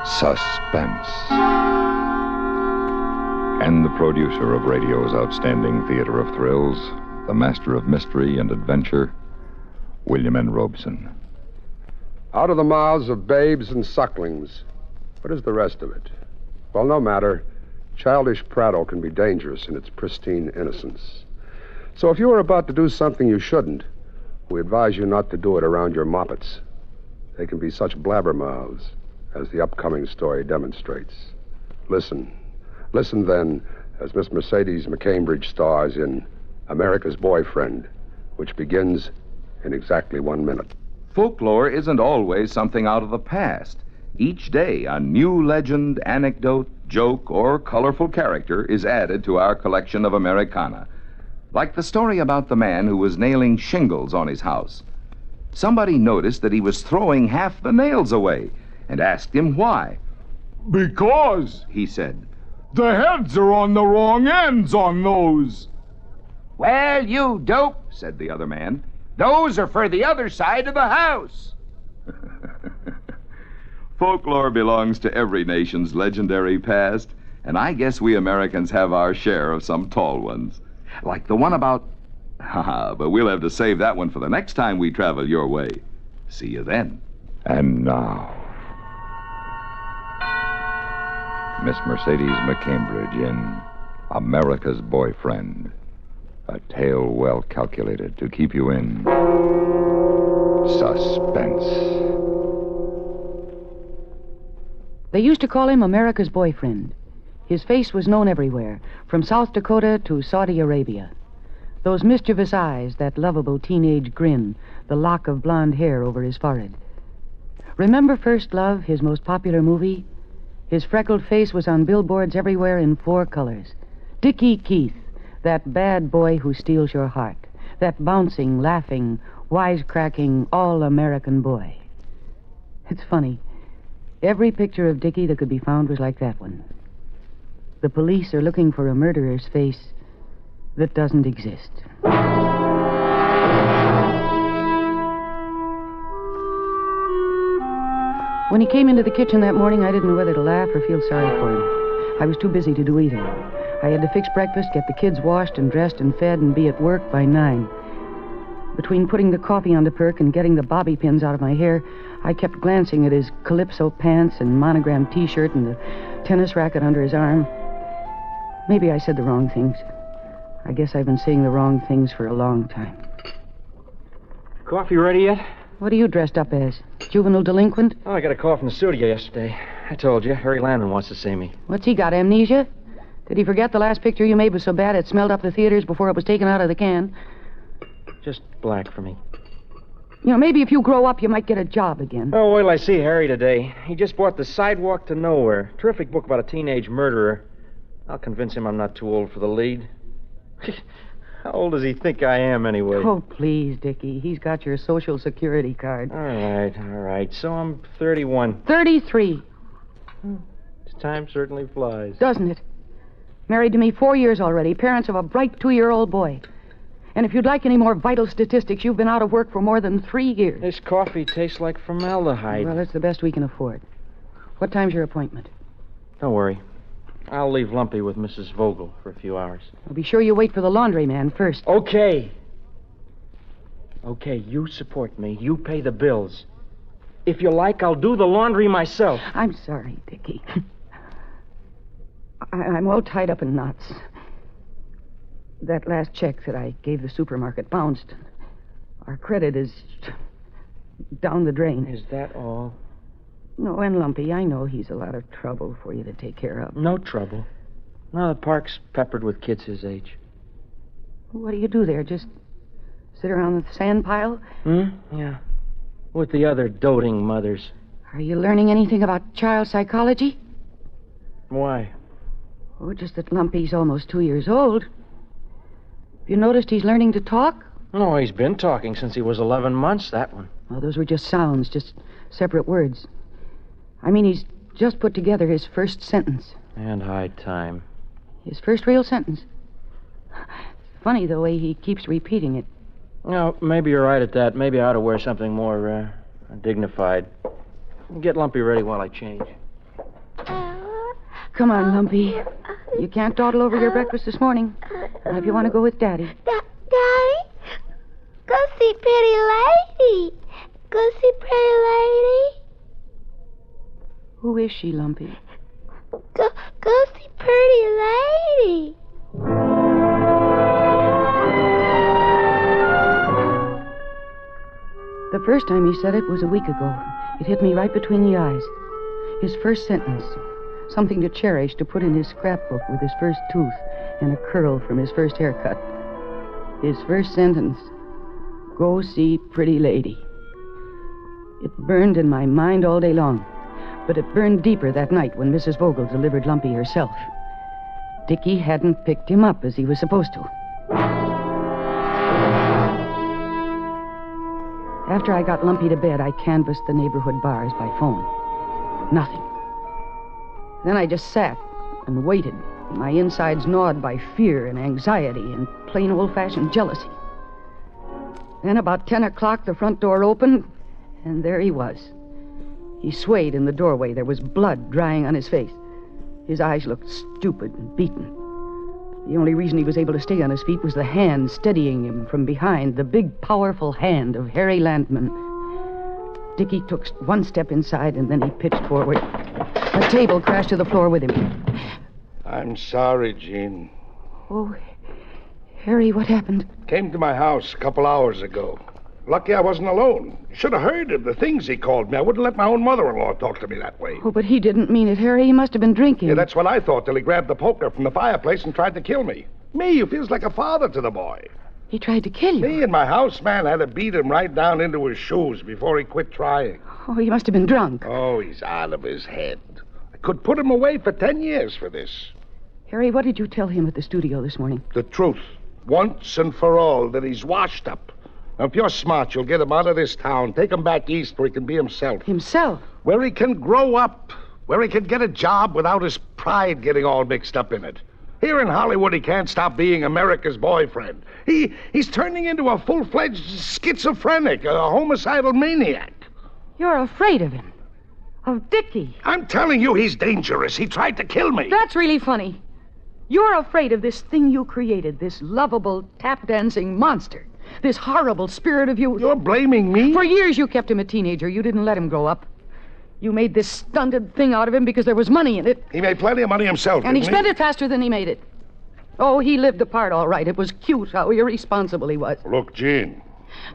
Suspense. And the producer of radio's outstanding theater of thrills, the master of mystery and adventure, William N. Robeson. Out of the mouths of babes and sucklings. What is the rest of it? Well, no matter. Childish prattle can be dangerous in its pristine innocence. So if you are about to do something you shouldn't, we advise you not to do it around your moppets. They can be such blabbermouths, as the upcoming story demonstrates. Listen. Listen, then, as Miss Mercedes McCambridge stars in America's Boyfriend, which begins in exactly 1 minute. Folklore isn't always something out of the past. Each day, a new legend, anecdote, joke, or colorful character is added to our collection of Americana. Like the story about the man who was nailing shingles on his house. Somebody noticed that he was throwing half the nails away and asked him why. "Because," he said, "the heads are on the wrong ends on those." "Well, you dope," said the other man. "Those are for the other side of the house." Folklore belongs to every nation's legendary past, and I guess we Americans have our share of some tall ones. Like the one about... but we'll have to save that one for the next time we travel your way. See you then. And now, Miss Mercedes McCambridge in America's Boyfriend. A tale well calculated to keep you in suspense. They used to call him America's Boyfriend. His face was known everywhere, from South Dakota to Saudi Arabia. Those mischievous eyes, that lovable teenage grin, the lock of blonde hair over his forehead. Remember First Love, his most popular movie? His freckled face was on billboards everywhere in 4 colors. Dickie Keith, that bad boy who steals your heart. That bouncing, laughing, wisecracking, all-American boy. It's funny. Every picture of Dickie that could be found was like that one. The police are looking for a murderer's face that doesn't exist. When he came into the kitchen that morning, I didn't know whether to laugh or feel sorry for him. I was too busy to do either. I had to fix breakfast, get the kids washed and dressed and fed, and be at work by 9. Between putting the coffee on the perk and getting the bobby pins out of my hair, I kept glancing at his calypso pants and monogrammed T-shirt and the tennis racket under his arm. Maybe I said the wrong things. I guess I've been saying the wrong things for a long time. Coffee ready yet? What are you dressed up as? Juvenile delinquent? Oh, I got a call from the studio yesterday. I told you, Harry Landon wants to see me. What's he got, amnesia? Did he forget the last picture you made was so bad it smelled up the theaters before it was taken out of the can? Just black for me. You know, maybe if you grow up, you might get a job again. Oh, wait till I see Harry today. He just bought The Sidewalk to Nowhere. Terrific book about a teenage murderer. I'll convince him I'm not too old for the lead. How old does he think I am, anyway? Oh, please, Dickie. He's got your Social Security card. All right. So I'm 31. 33. Time certainly flies. Doesn't it? Married to me 4 years already. Parents of a bright 2-year-old boy. And if you'd like any more vital statistics, you've been out of work for more than 3 years. This coffee tastes like formaldehyde. Well, that's the best we can afford. What time's your appointment? Don't worry. I'll leave Lumpy with Mrs. Vogel for a few hours. Well, be sure you wait for the laundryman first. Okay, you support me. You pay the bills. If you like, I'll do the laundry myself. I'm sorry, Dickie. I'm all tied up in knots. That last check that I gave the supermarket bounced. Our credit is down the drain. Is that all? No, and Lumpy, I know he's a lot of trouble for you to take care of. No trouble. No, the park's peppered with kids his age. What do you do there? Just sit around the sand pile? Yeah. With the other doting mothers. Are you learning anything about child psychology? Why? Oh, just that Lumpy's almost 2 years old. Have you noticed he's learning to talk? No, he's been talking since he was 11 months, that one. Oh, those were just sounds, just separate words. I mean, he's just put together his first sentence. And high time. His first real sentence. It's funny the way he keeps repeating it. No, maybe you're right at that. Maybe I ought to wear something more dignified. Get Lumpy ready while I change. Come on, Lumpy. You can't dawdle over your breakfast this morning. Now, if you want to go with Daddy. Daddy? Go see Pretty Lady. Go see Pretty Lady. Who is she, Lumpy? Go see Pretty Lady. The first time he said it was a week ago. It hit me right between the eyes. His first sentence. Something to cherish, to put in his scrapbook with his first tooth and a curl from his first haircut. His first sentence. Go see Pretty Lady. It burned in my mind all day long. But it burned deeper that night when Mrs. Vogel delivered Lumpy herself. Dickie hadn't picked him up as he was supposed to. After I got Lumpy to bed, I canvassed the neighborhood bars by phone. Nothing. Then I just sat and waited, my insides gnawed by fear and anxiety and plain old-fashioned jealousy. Then about 10 o'clock, the front door opened, and there he was. He swayed in the doorway. There was blood drying on his face. His eyes looked stupid and beaten. The only reason he was able to stay on his feet was the hand steadying him from behind, the big, powerful hand of Harry Landman. Dickie took one step inside, and then he pitched forward. A table crashed to the floor with him. I'm sorry, Jean. Oh, Harry, what happened? Came to my house a couple hours ago. Lucky I wasn't alone. Should have heard of the things he called me. I wouldn't let my own mother-in-law talk to me that way. Oh, but he didn't mean it, Harry. He must have been drinking. Yeah, that's what I thought till he grabbed the poker from the fireplace and tried to kill me. Me, who feels like a father to the boy. He tried to kill you? Me and my houseman had to beat him right down into his shoes before he quit trying. Oh, he must have been drunk. Oh, he's out of his head. I could put him away for 10 years for this. Harry, what did you tell him at the studio this morning? The truth. Once and for all, that he's washed up. Now, if you're smart, you'll get him out of this town. Take him back east where he can be himself. Himself? Where he can grow up. Where he can get a job without his pride getting all mixed up in it. Here in Hollywood, he can't stop being America's boyfriend. He's turning into a full-fledged schizophrenic, a homicidal maniac. You're afraid of him. Of Dickie. I'm telling you, he's dangerous. He tried to kill me. That's really funny. You're afraid of this thing you created, this lovable, tap-dancing monster. This horrible spirit of youth. You're blaming me? For years you kept him a teenager. You didn't let him grow up. You made this stunted thing out of him because there was money in it. He made plenty of money himself, and he spent it faster than he made it. Oh, he lived the part all right. It was cute how irresponsible he was. Look, Jean,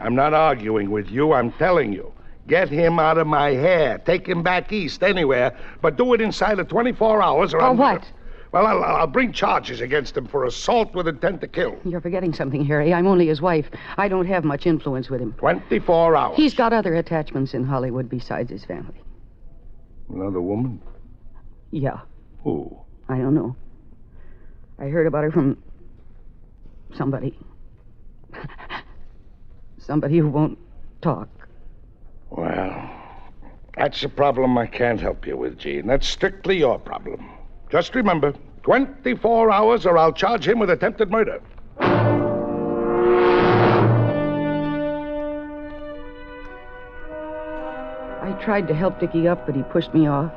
I'm not arguing with you. I'm telling you. Get him out of my hair. Take him back east, anywhere. But do it inside of 24 hours or I'm... what? Well, I'll bring charges against him for assault with intent to kill. You're forgetting something, Harry. I'm only his wife. I don't have much influence with him. 24 hours. He's got other attachments in Hollywood besides his family. Another woman? Yeah. Who? I don't know. I heard about her from somebody. Somebody who won't talk. Well, that's a problem I can't help you with, Jean. That's strictly your problem. Just remember, 24 hours or I'll charge him with attempted murder. I tried to help Dickie up, but he pushed me off.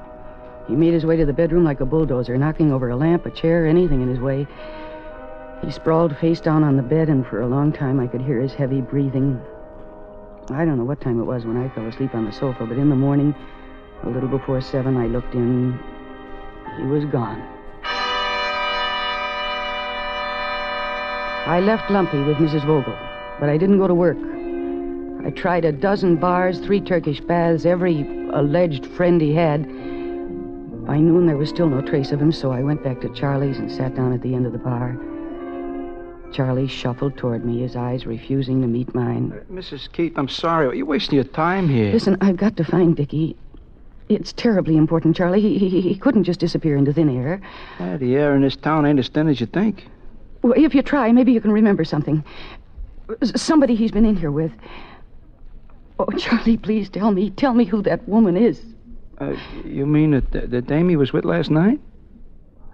He made his way to the bedroom like a bulldozer, knocking over a lamp, a chair, anything in his way. He sprawled face down on the bed, and for a long time I could hear his heavy breathing. I don't know what time it was when I fell asleep on the sofa, but in the morning, a little before 7, I looked in. He was gone. I left Lumpy with Mrs. Vogel, but I didn't go to work. I tried a dozen bars, 3 Turkish baths, every alleged friend he had. By noon, there was still no trace of him, so I went back to Charlie's and sat down at the end of the bar. Charlie shuffled toward me, his eyes refusing to meet mine. Mrs. Keith, I'm sorry. You're wasting your time here. Listen, I've got to find Dickie. It's terribly important, Charlie. He couldn't just disappear into thin air. The air in this town ain't as thin as you think. Well, if you try, maybe you can remember something. Somebody he's been in here with. Oh, Charlie, please tell me. Tell me who that woman is. You mean the dame he was with last night?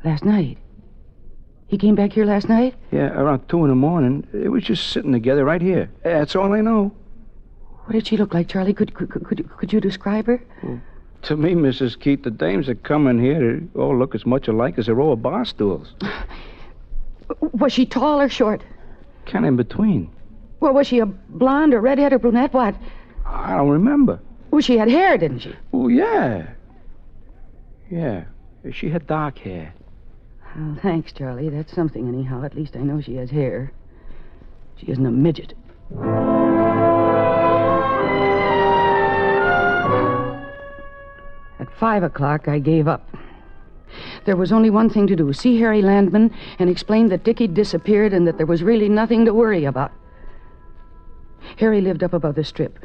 Last night? He came back here last night? Yeah, around 2 in the morning. It was just sitting together right here. That's all I know. What did she look like, Charlie? Could you describe her? Well, To me, Mrs. Keith, the dames that come in here they all look as much alike as a row of bar stools. Was she tall or short? Kind of in between. Well, was she a blonde or redhead or brunette? What? I don't remember. Well, she had hair, didn't she? Oh, yeah. Yeah. She had dark hair. Well, thanks, Charlie. That's something, anyhow. At least I know she has hair. She isn't a midget. At 5 o'clock, I gave up. There was only one thing to do, see Harry Landman and explain that Dickie disappeared and that there was really nothing to worry about. Harry lived up above the strip.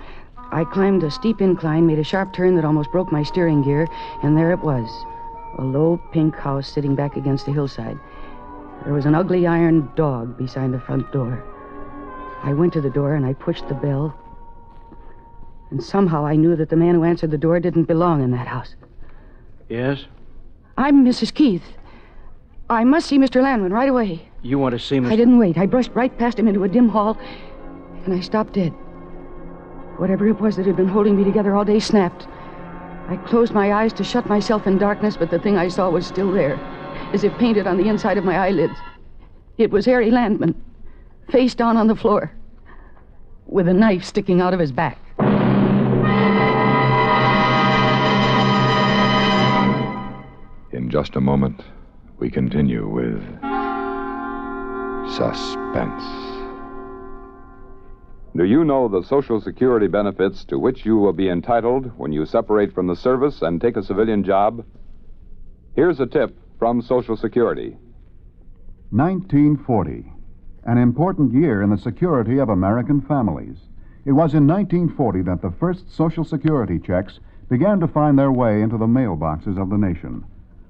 I climbed a steep incline, made a sharp turn that almost broke my steering gear, and there it was, a low pink house sitting back against the hillside. There was an ugly iron dog beside the front door. I went to the door and I pushed the bell, and somehow I knew that the man who answered the door didn't belong in that house. Yes? I'm Mrs. Keith. I must see Mr. Landman right away. You want to see Mr. I didn't wait. I brushed right past him into a dim hall, and I stopped dead. Whatever it was that had been holding me together all day snapped. I closed my eyes to shut myself in darkness, but the thing I saw was still there, as if painted on the inside of my eyelids. It was Harry Landman, face down on the floor, with a knife sticking out of his back. In just a moment, we continue with Suspense. Do you know the Social Security benefits to which you will be entitled when you separate from the service and take a civilian job? Here's a tip from Social Security. 1940, an important year in the security of American families. It was in 1940 that the first Social Security checks began to find their way into the mailboxes of the nation.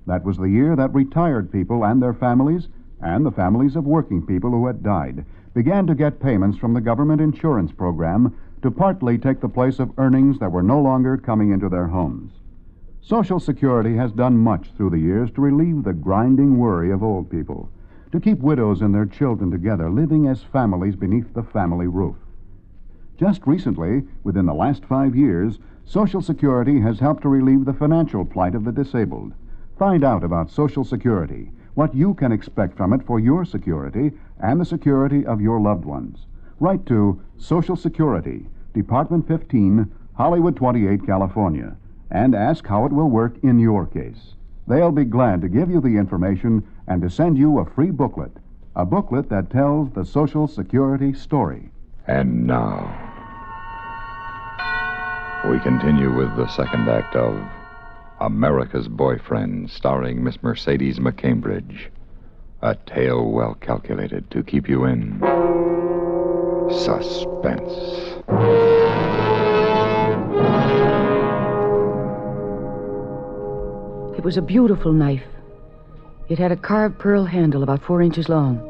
That was the year that retired people and their families, and the families of working people who had died, began to get payments from the government insurance program to partly take the place of earnings that were no longer coming into their homes. Social Security has done much through the years to relieve the grinding worry of old people, to keep widows and their children together, living as families beneath the family roof. Just recently, within the last 5 years, Social Security has helped to relieve the financial plight of the disabled. Find out about Social Security, what you can expect from it for your security and the security of your loved ones. Write to Social Security, Department 15, Hollywood 28, California, and ask how it will work in your case. They'll be glad to give you the information and to send you a free booklet, a booklet that tells the Social Security story. And now, we continue with the second act of America's Boyfriend, starring Miss Mercedes McCambridge. A tale well calculated to keep you in suspense. It was a beautiful knife. It had a carved pearl handle about 4 inches long.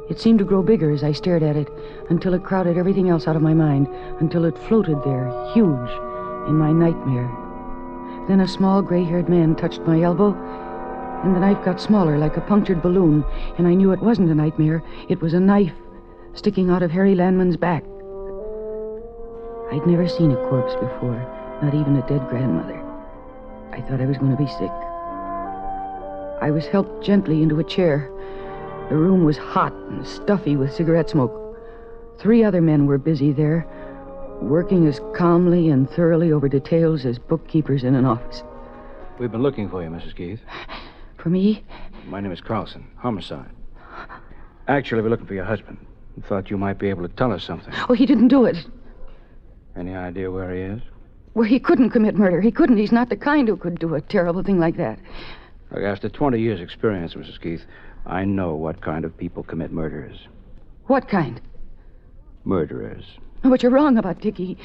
It seemed to grow bigger as I stared at it, until it crowded everything else out of my mind, until it floated there, huge, in my nightmare. Then a small gray-haired man touched my elbow, and the knife got smaller, like a punctured balloon, and I knew it wasn't a nightmare. It was a knife sticking out of Harry Landman's back. I'd never seen a corpse before, not even a dead grandmother. I thought I was going to be sick. I was helped gently into a chair. The room was hot and stuffy with cigarette smoke. 3 other men were busy there, working as calmly and thoroughly over details as bookkeepers in an office. We've been looking for you, Mrs. Keith. For me? My name is Carlson. Homicide. Actually, we're looking for your husband. We thought you might be able to tell us something. Oh, he didn't do it. Any idea where he is? Well, he couldn't commit murder. He couldn't. He's not the kind who could do a terrible thing like that. Look, after 20 years' experience, Mrs. Keith, I know what kind of people commit murders. What kind? Murderers. But you're wrong about Dickie.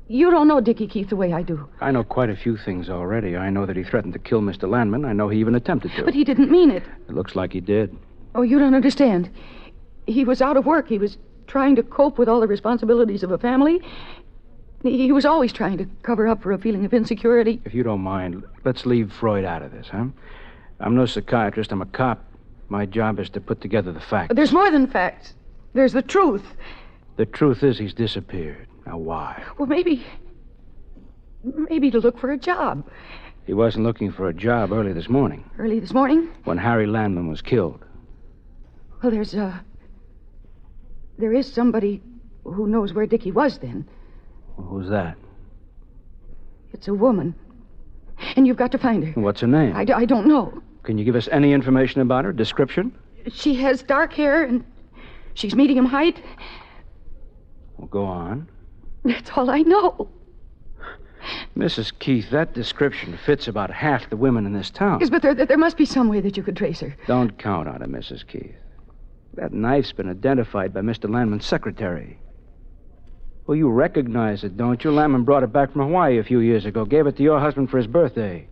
You don't know Dickie Keith the way I do. I know quite a few things already. I know that he threatened to kill Mr. Landman. I know he even attempted to. But he didn't mean it. It looks like he did. Oh, you don't understand. He was out of work. He was trying to cope with all the responsibilities of a family. He was always trying to cover up for a feeling of insecurity. If you don't mind, let's leave Freud out of this, huh? I'm no psychiatrist. I'm a cop. My job is to put together the facts. There's more than facts. There's the truth. The truth is he's disappeared. Now, why? Well, maybe Maybe to look for a job. He wasn't looking for a job early this morning. Early this morning? When Harry Landman was killed. Well, there is somebody who knows where Dickie was then. Well, who's that? It's a woman. And you've got to find her. What's her name? I don't know. Can you give us any information about her? Description? She has dark hair and she's medium height. Well, go on. That's all I know. Mrs. Keith, that description fits about half the women in this town. Yes, but there must be some way that you could trace her. Don't count on it, Mrs. Keith. That knife's been identified by Mr. Landman's secretary. Well, you recognize it, don't you? Landman brought it back from Hawaii a few years ago, gave it to your husband for his birthday.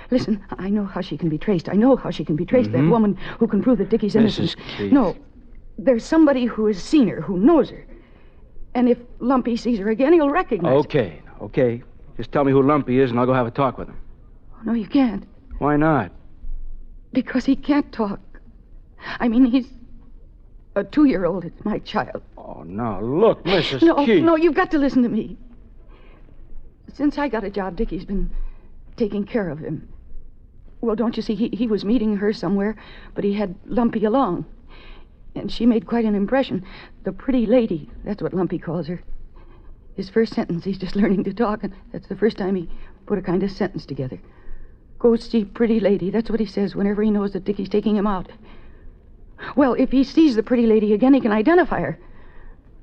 Listen, I know how she can be traced. I know how she can be traced, that woman who can prove that Dickie's innocent. Mrs. Keith. No, there's somebody who has seen her, who knows her. And if Lumpy sees her again, he'll recognize her. Okay. Just tell me who Lumpy is, and I'll go have a talk with him. Oh, no, you can't. Why not? Because he can't talk. I mean, he's a 2-year-old. It's my child. Oh, no. Look, Mrs. Keith. No, you've got to listen to me. Since I got a job, Dickie's been taking care of him. Well, don't you see, he was meeting her somewhere, but he had Lumpy along. And she made quite an impression. The pretty lady, that's what Lumpy calls her. His first sentence, he's just learning to talk, and that's the first time he put a kind of sentence together. Go see pretty lady, that's what he says whenever he knows that Dickie's taking him out. Well, if he sees the pretty lady again, he can identify her.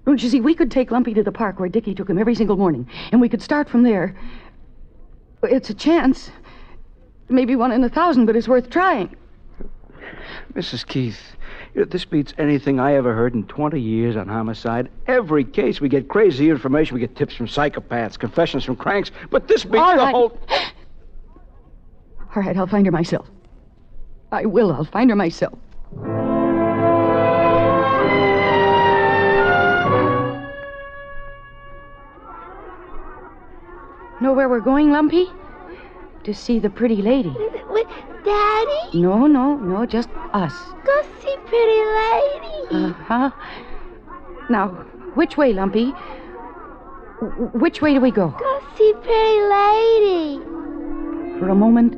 Don't you see, we could take Lumpy to the park where Dickie took him every single morning, and we could start from there. It's a chance. Maybe 1 in 1,000, but it's worth trying. Mrs. Keith, this beats anything I ever heard in 20 years on homicide. Every case, we get crazy information. We get tips from psychopaths, confessions from cranks. But this beats All the right. whole... All right, I'll find her myself. I will. I'll find her myself. Know where we're going, Lumpy? To see the pretty lady. Daddy? No, just us. Go see pretty lady. Uh-huh. Now, which way, Lumpy? Which way do we go? Go see pretty lady. For a moment,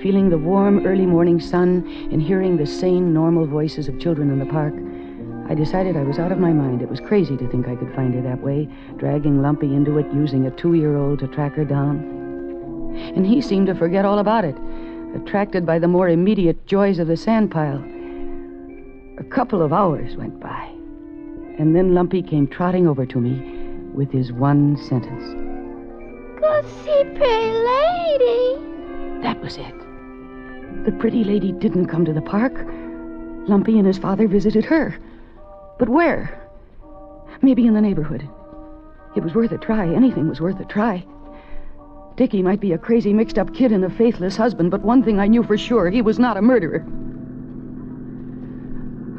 feeling the warm early morning sun and hearing the sane, normal voices of children in the park, I decided I was out of my mind. It was crazy to think I could find her that way, dragging Lumpy into it, using a 2-year-old to track her down. And he seemed to forget all about it, attracted by the more immediate joys of the sandpile. A couple of hours went by, and then Lumpy came trotting over to me with his one sentence. Go see pretty lady. That was it. The pretty lady didn't come to the park. Lumpy and his father visited her. But where? Maybe in the neighborhood. It was worth a try. Anything was worth a try. Dickie might be a crazy, mixed-up kid and a faithless husband, but one thing I knew for sure, he was not a murderer.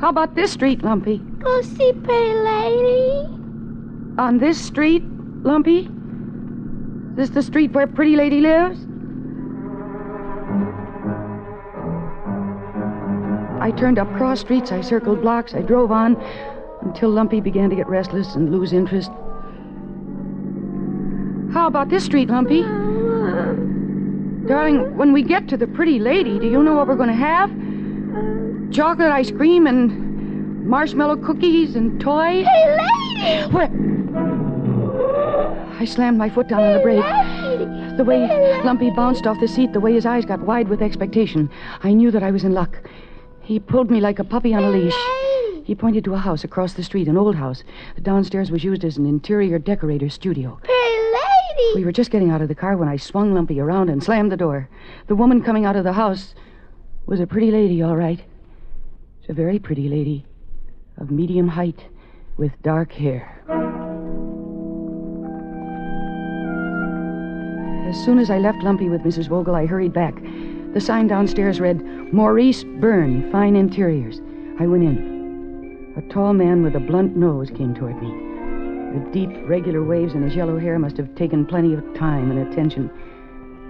How about this street, Lumpy? Go see pretty lady. On this street, Lumpy? This the street where pretty lady lives? I turned up cross streets, I circled blocks, I drove on until Lumpy began to get restless and lose interest. How about this street, Lumpy? Darling, when we get to the pretty lady, do you know what we're going to have? Chocolate ice cream and marshmallow cookies and toys? Hey, lady! Where? I slammed my foot down on the brake. The way Lumpy bounced off the seat, the way his eyes got wide with expectation, I knew that I was in luck. He pulled me like a puppy on a leash. He pointed to a house across the street, an old house. The downstairs was used as an interior decorator's studio. Pretty lady! We were just getting out of the car when I swung Lumpy around and slammed the door. The woman coming out of the house was a pretty lady, all right. It's a very pretty lady, of medium height, with dark hair. As soon as I left Lumpy with Mrs. Vogel, I hurried back. The sign downstairs read, Maurice Byrne, Fine Interiors. I went in. A tall man with a blunt nose came toward me. The deep, regular waves in his yellow hair must have taken plenty of time and attention.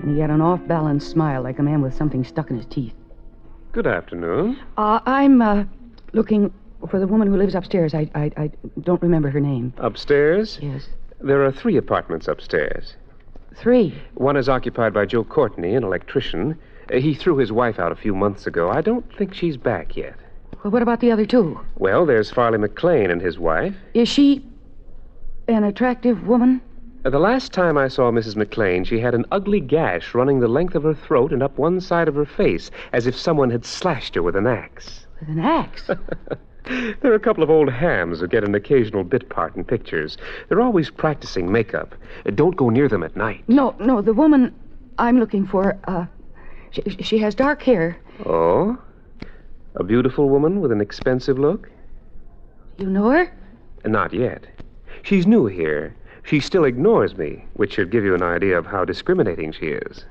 And he had an off-balance smile like a man with something stuck in his teeth. Good afternoon. I'm looking for the woman who lives upstairs. I don't remember her name. Upstairs? Yes. There are 3 apartments upstairs. 3? One is occupied by Joe Courtney, an electrician. He threw his wife out a few months ago. I don't think she's back yet. Well, what about the other 2? Well, there's Farley McLean and his wife. Is she an attractive woman? The last time I saw Mrs. McLean, she had an ugly gash running the length of her throat and up one side of her face, as if someone had slashed her with an axe. With an axe? There are a couple of old hams who get an occasional bit part in pictures. They're always practicing makeup. Don't go near them at night. No, the woman I'm looking for, she has dark hair. Oh? A beautiful woman with an expensive look? You know her? Not yet. She's new here. She still ignores me, which should give you an idea of how discriminating she is.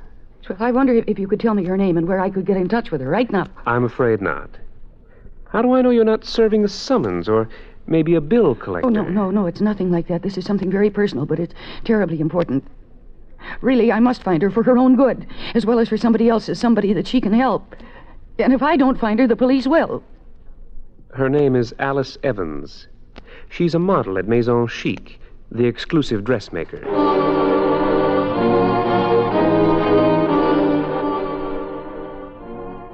Well, I wonder if you could tell me her name and where I could get in touch with her right now. I'm afraid not. How do I know you're not serving a summons or maybe a bill collector? Oh, no, it's nothing like that. This is something very personal, but it's terribly important. Really, I must find her for her own good, as well as for somebody else's, somebody that she can help. And if I don't find her, the police will. Her name is Alice Evans. She's a model at Maison Chic, the exclusive dressmaker.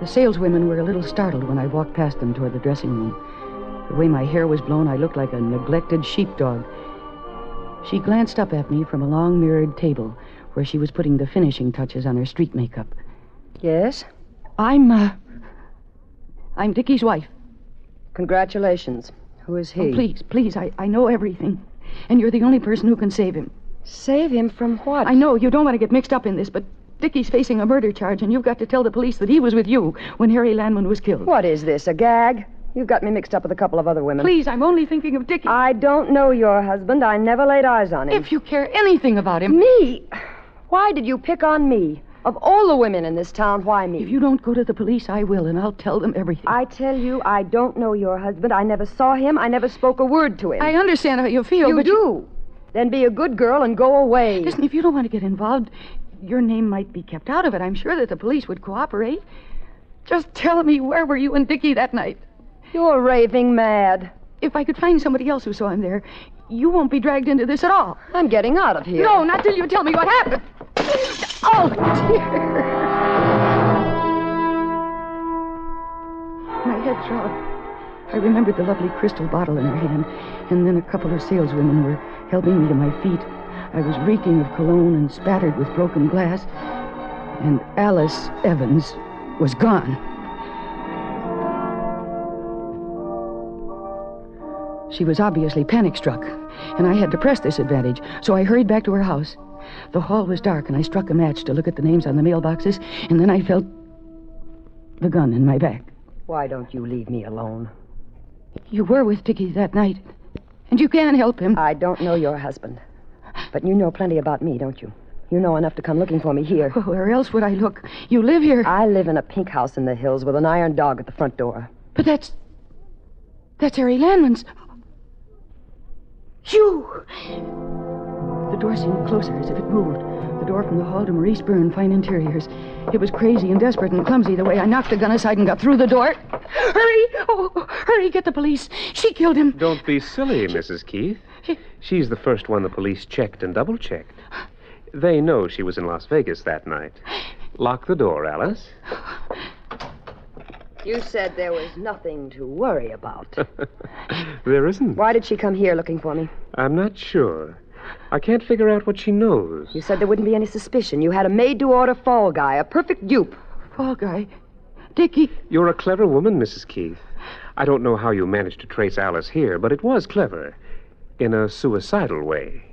The saleswomen were a little startled when I walked past them toward the dressing room. The way my hair was blown, I looked like a neglected sheepdog. She glanced up at me from a long mirrored table where she was putting the finishing touches on her street makeup. Yes? I'm Dickie's wife. Congratulations. Who is he? Oh, please, I know everything. And you're the only person who can save him. Save him from what? I know you don't want to get mixed up in this, but Dickie's facing a murder charge, and you've got to tell the police that he was with you when Harry Landman was killed. What is this, a gag? You've got me mixed up with a couple of other women. Please, I'm only thinking of Dickie. I don't know your husband. I never laid eyes on him. If you care anything about him... Me? Why did you pick on me? Of all the women in this town, why me? If you don't go to the police, I will, and I'll tell them everything. I tell you, I don't know your husband. I never saw him. I never spoke a word to him. I understand how you feel, You but do. Then be a good girl and go away. Listen, if you don't want to get involved, your name might be kept out of it. I'm sure that the police would cooperate. Just tell me, where were you and Dickie that night? You're raving mad. If I could find somebody else who saw him there, you won't be dragged into this at all. I'm getting out of here. No, not till you tell me what happened. Oh, dear. My head throbbed. I remembered the lovely crystal bottle in her hand, and then a couple of saleswomen were helping me to my feet. I was reeking of cologne and spattered with broken glass, and Alice Evans was gone. She was obviously panic-struck, and I had to press this advantage, so I hurried back to her house. The hall was dark, and I struck a match to look at the names on the mailboxes, and then I felt the gun in my back. Why don't you leave me alone? You were with Dickie that night, and you can help him. I don't know your husband, but you know plenty about me, don't you? You know enough to come looking for me here. Well, where else would I look? You live here. I live in a pink house in the hills with an iron dog at the front door. But that's Harry Landman's. You! The door seemed closer, as if it moved. The door from the hall to Maurice Byrne, Fine Interiors. It was crazy and desperate and clumsy the way I knocked the gun aside and got through the door. Hurry! Oh, hurry, get the police. She killed him. Don't be silly, Mrs. Keith. She's the first one the police checked and double-checked. They know she was in Las Vegas that night. Lock the door, Alice. You said there was nothing to worry about. There isn't. Why did she come here looking for me? I'm not sure. I can't figure out what she knows. You said there wouldn't be any suspicion. You had a made-to-order fall guy, a perfect dupe. Fall guy? Dickie? You're a clever woman, Mrs. Keith. I don't know how you managed to trace Alice here, but it was clever. In a suicidal way.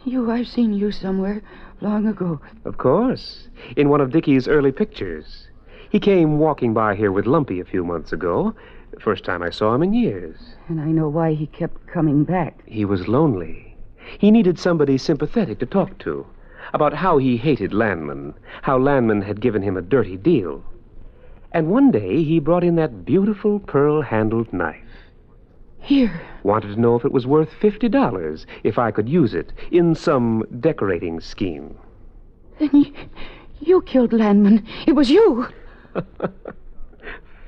I've seen you somewhere long ago. Of course. In one of Dickie's early pictures. He came walking by here with Lumpy a few months ago. First time I saw him in years. And I know why he kept coming back. He was lonely. He needed somebody sympathetic to talk to. About how he hated Landman. How Landman had given him a dirty deal. And one day he brought in that beautiful pearl-handled knife. Here. Wanted to know if it was worth $50, if I could use it in some decorating scheme. Then you killed Landman. It was you.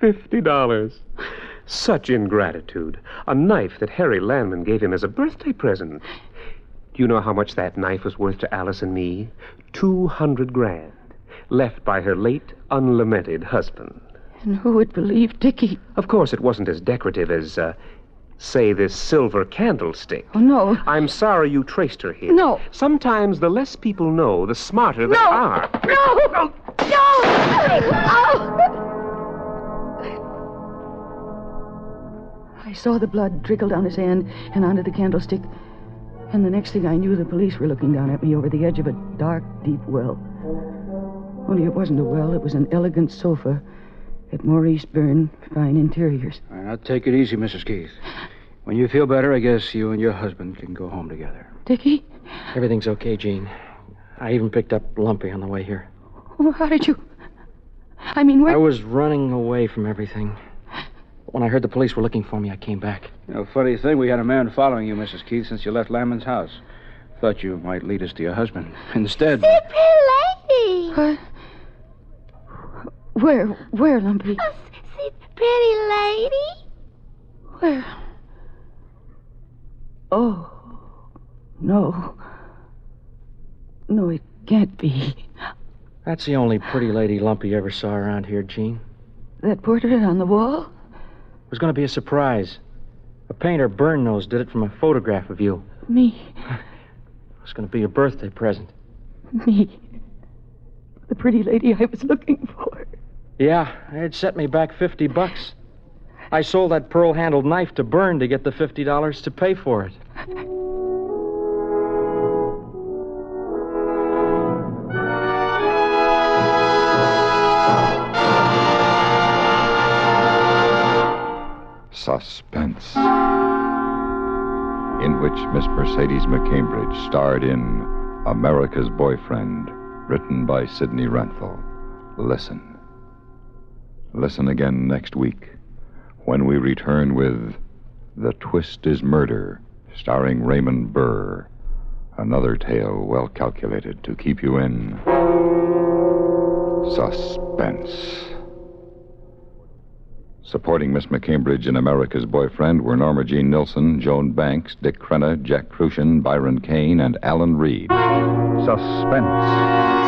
$50. Such ingratitude. A knife that Harry Landman gave him as a birthday present. Do you know how much that knife was worth to Alice and me? 200 grand. Left by her late, unlamented husband. And who would believe Dickie? Of course, it wasn't as decorative as, say, this silver candlestick. Oh, no. I'm sorry you traced her here. No. Sometimes the less people know, the smarter they are. No! I saw the blood trickle down his hand and onto the candlestick. And the next thing I knew, the police were looking down at me over the edge of a dark, deep well. Only it wasn't a well, it was an elegant sofa at Maurice Byrne Fine Interiors. All right, now take it easy, Mrs. Keith. When you feel better, I guess you and your husband can go home together. Dickie? Everything's okay, Gene. I even picked up Lumpy on the way here. Oh, how did you... I mean, where... I was running away from everything. When I heard the police were looking for me, I came back. You know, funny thing, we had a man following you, Mrs. Keith, since you left Landman's house. Thought you might lead us to your husband. Instead... See, pretty lady. What? Where, Lumpy? Oh, see, pretty lady. Where? Oh, no. No, it can't be. That's the only pretty lady Lumpy ever saw around here, Gene. That portrait on the wall? It was going to be a surprise. A painter, Burnnose, did it from a photograph of you. Me? It was going to be your birthday present. Me? The pretty lady I was looking for. Yeah, it set me back $50. I sold that pearl-handled knife to Byrne to get the $50 to pay for it. Suspense, in which Miss Mercedes McCambridge starred in America's Boyfriend, written by Sidney Renthal. Listen. Listen again next week when we return with The Twist is Murder, starring Raymond Burr. Another tale well calculated to keep you in suspense. Supporting Miss McCambridge in America's Boyfriend were Norma Jean Nilsson, Joan Banks, Dick Crenna, Jack Crucian, Byron Kane, and Alan Reed. Suspense.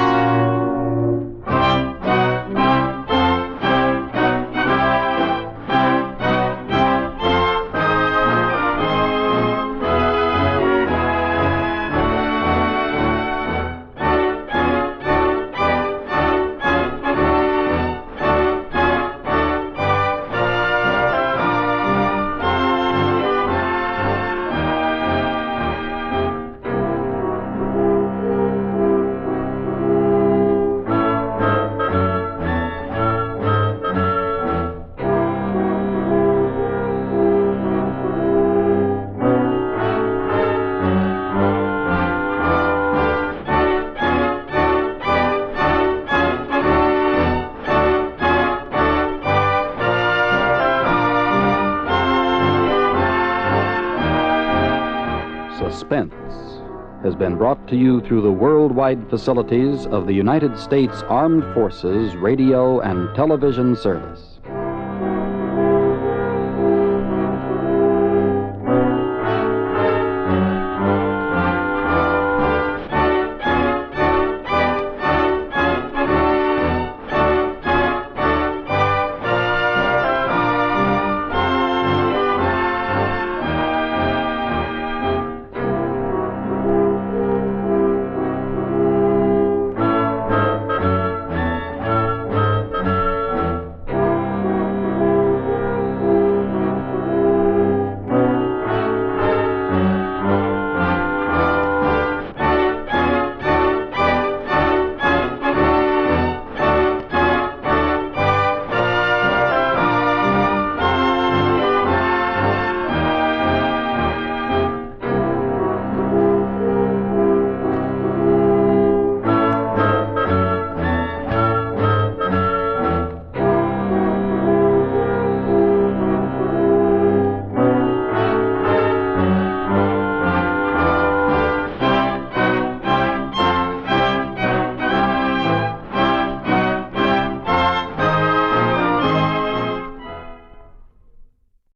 Suspense has been brought to you through the worldwide facilities of the United States Armed Forces Radio and Television Service.